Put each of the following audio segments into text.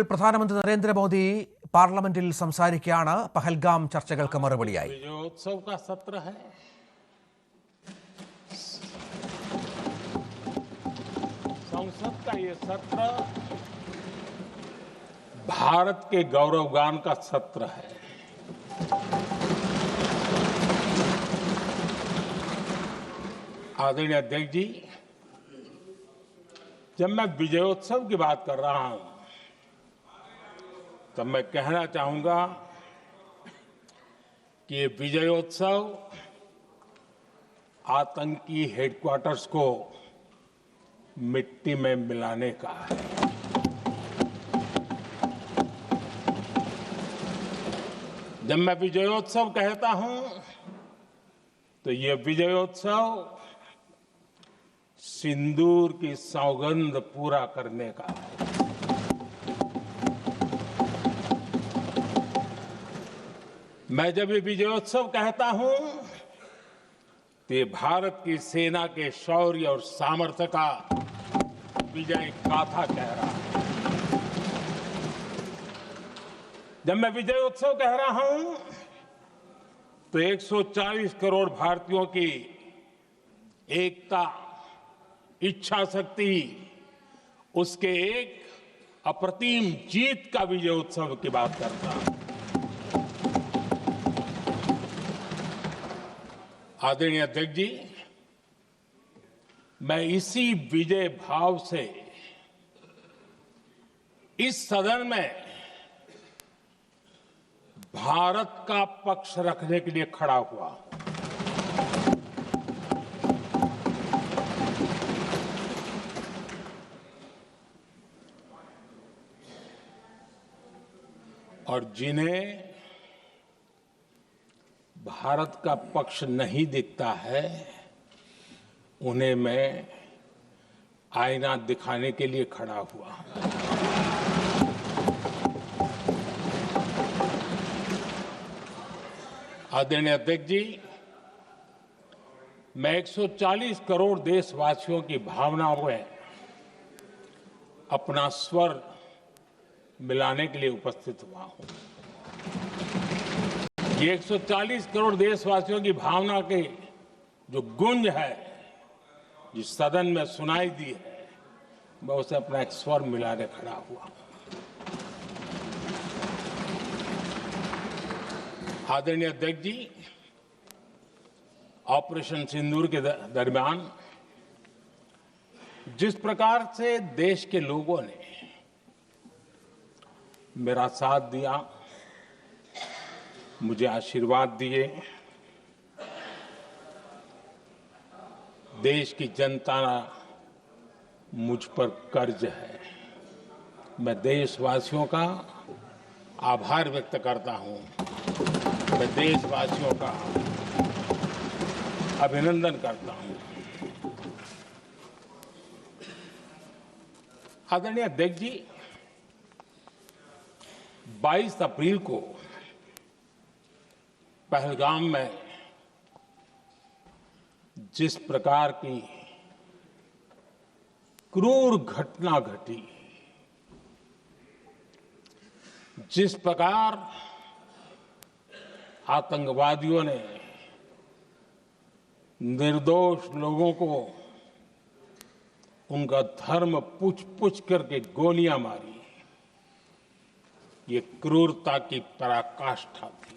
പ്രധാനമന്ത്രി നരേന്ദ്രമോദി പാർലമെന്റിൽ സംസാരിക്കുകയാണ്. പഹൽഗാം ചർച്ചകൾക്ക് മറുപടിയായി. विजयोत्सव का सत्र है। संसद का ये सत्र भारत के गौरवगान का सत्र है। आदरणीय अध्यक्ष जी, जब मैं विजयोत्सव की बात कर रहा हूं तब मैं कहना चाहूंगा कि ये विजयोत्सव आतंकी हेडक्वार्टर्स को मिट्टी में मिलाने का है। जब मैं विजयोत्सव कहता हूं तो ये विजयोत्सव सिंदूर की सौगंध पूरा करने का है। मैं जब ये विजयोत्सव कहता हूं तो ये भारत की सेना के शौर्य और सामर्थ्य का विजय गाथा कह रहा है। जब मैं विजयोत्सव कह रहा हूं तो 140 करोड़ भारतीयों की एकता, इच्छा शक्ति, उसके एक अप्रतिम जीत का विजयोत्सव की बात करता हूं। आदरणीय अध्यक्ष जी, मैं इसी विजय भाव से इस सदन में भारत का पक्ष रखने के लिए खड़ा हुआ। और जिन्हें भारत का पक्ष नहीं दिखता है उन्हें मैं आईना दिखाने के लिए खड़ा हुआ। आदरणीय अध्यक्ष जी, मैं 140 करोड़ देशवासियों की भावनाओं में अपना स्वर मिलाने के लिए उपस्थित हुआ हूं। ये 140 करोड़ देशवासियों की भावना के जो गुंज है, जिस सदन में सुनाई दी है, मैं उसे अपना एक स्वर मिलाने खड़ा हुआ। आदरणीय अध्यक्ष जी, ऑपरेशन सिंदूर के दरमियान जिस प्रकार से देश के लोगों ने मेरा साथ दिया, मुझे आशीर्वाद दिए, देश की जनता मुझ पर कर्ज है। मैं देशवासियों का आभार व्यक्त करता हूं। मैं देशवासियों का अभिनंदन करता हूं। आदरणीय अध्यक्ष जी, 22 अप्रैल को पहलगाम में जिस प्रकार की क्रूर घटना घटी, जिस प्रकार आतंकवादियों ने निर्दोष लोगों को उनका धर्म पूछ पूछ करके गोलियां मारी, ये क्रूरता की पराकाष्ठा थी।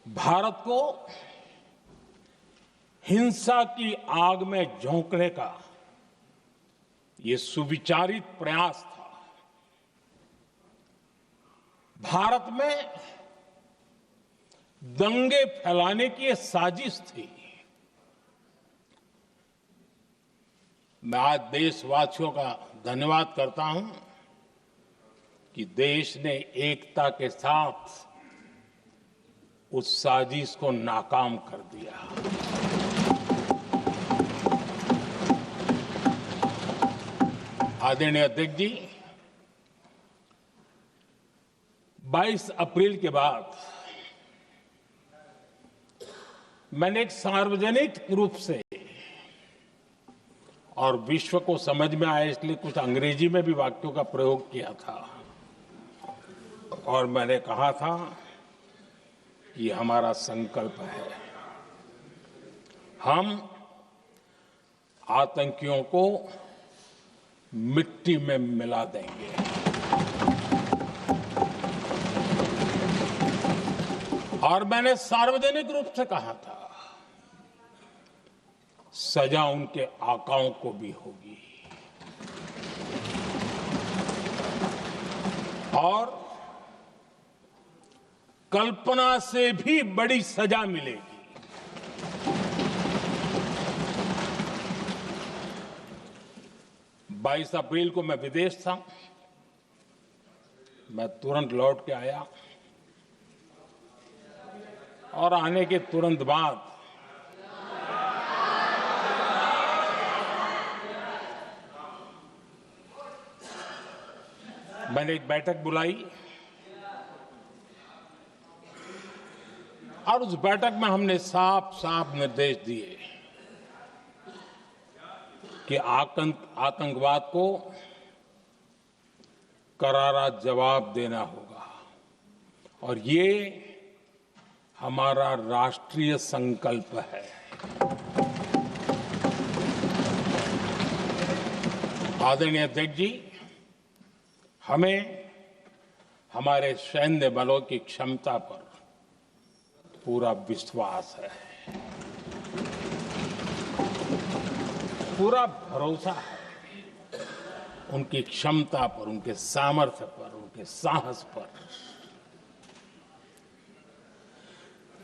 भारत को हिंसा की आग में झोंकने का ये सुविचारित प्रयास था। भारत में दंगे फैलाने की ये साजिश थी। मैं आज देशवासियों का धन्यवाद करता हूं कि देश ने एकता के साथ उस साजिश को नाकाम कर दिया। आदरणीय अध्यक्ष जी, 22 अप्रैल के बाद मैंने एक सार्वजनिक रूप से और विश्व को समझ में आए इसलिए कुछ अंग्रेजी में भी वाक्यों का प्रयोग किया था। और मैंने कहा था कि हमारा संकल्प है, हम आतंकियों को मिट्टी में मिला देंगे। और मैंने सार्वजनिक रूप से कहा था, सजा उनके आकाओं को भी होगी और कल्पना से भी बड़ी सजा मिलेगी। 22 अप्रैल को मैं विदेश था, मैं तुरंत लौट के आया और आने के तुरंत बाद मैंने एक बैठक बुलाई और उस बैठक में हमने साफ साफ निर्देश दिए कि आतंकवाद को करारा जवाब देना होगा और ये हमारा राष्ट्रीय संकल्प है। आदरणीय अध्यक्ष जी, हमें हमारे सैन्य बलों की क्षमता पर पूरा विश्वास है, पूरा भरोसा है उनकी क्षमता पर, उनके सामर्थ्य पर, उनके साहस पर।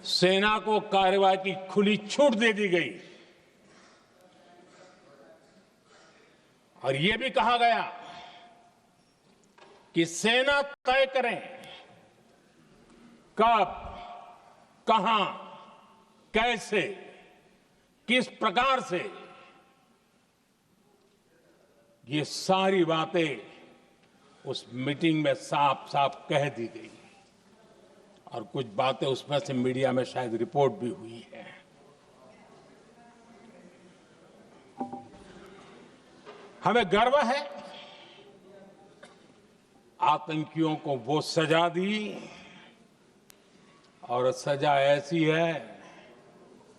सेना को कार्रवाई की खुली छूट दे दी गई और यह भी कहा गया कि सेना तय करें कब, कहां, कैसे, किस प्रकार से। ये सारी बातें उस मीटिंग में साफ साफ कह दी गई और कुछ बातें उसमें से मीडिया में शायद रिपोर्ट भी हुई है। हमें गर्व है आतंकियों को वो सजा दी और सजा ऐसी है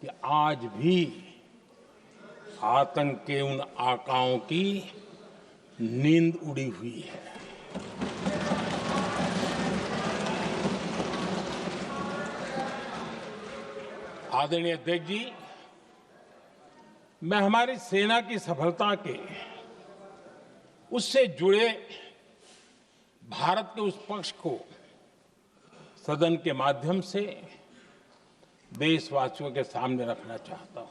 कि आज भी आतंक के उन आकाओं की नींद उड़ी हुई है। आदरणीय अध्यक्ष जी, मैं हमारी सेना की सफलता के उससे जुड़े भारत के उस पक्ष को सदन के माध्यम से देशवासियों के सामने रखना चाहता हूं।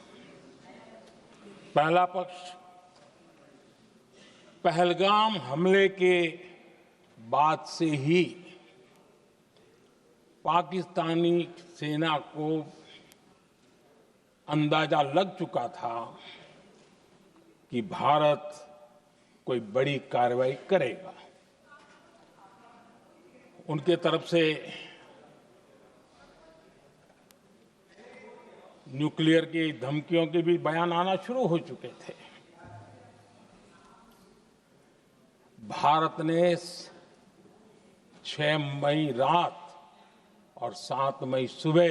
पहला पक्ष, पहलगाम हमले के बाद से ही पाकिस्तानी सेना को अंदाजा लग चुका था कि भारत कोई बड़ी कार्रवाई करेगा। उनके तरफ से न्यूक्लियर की धमकियों के भी बयान आना शुरू हो चुके थे। भारत ने 6 मई रात और 7 मई सुबह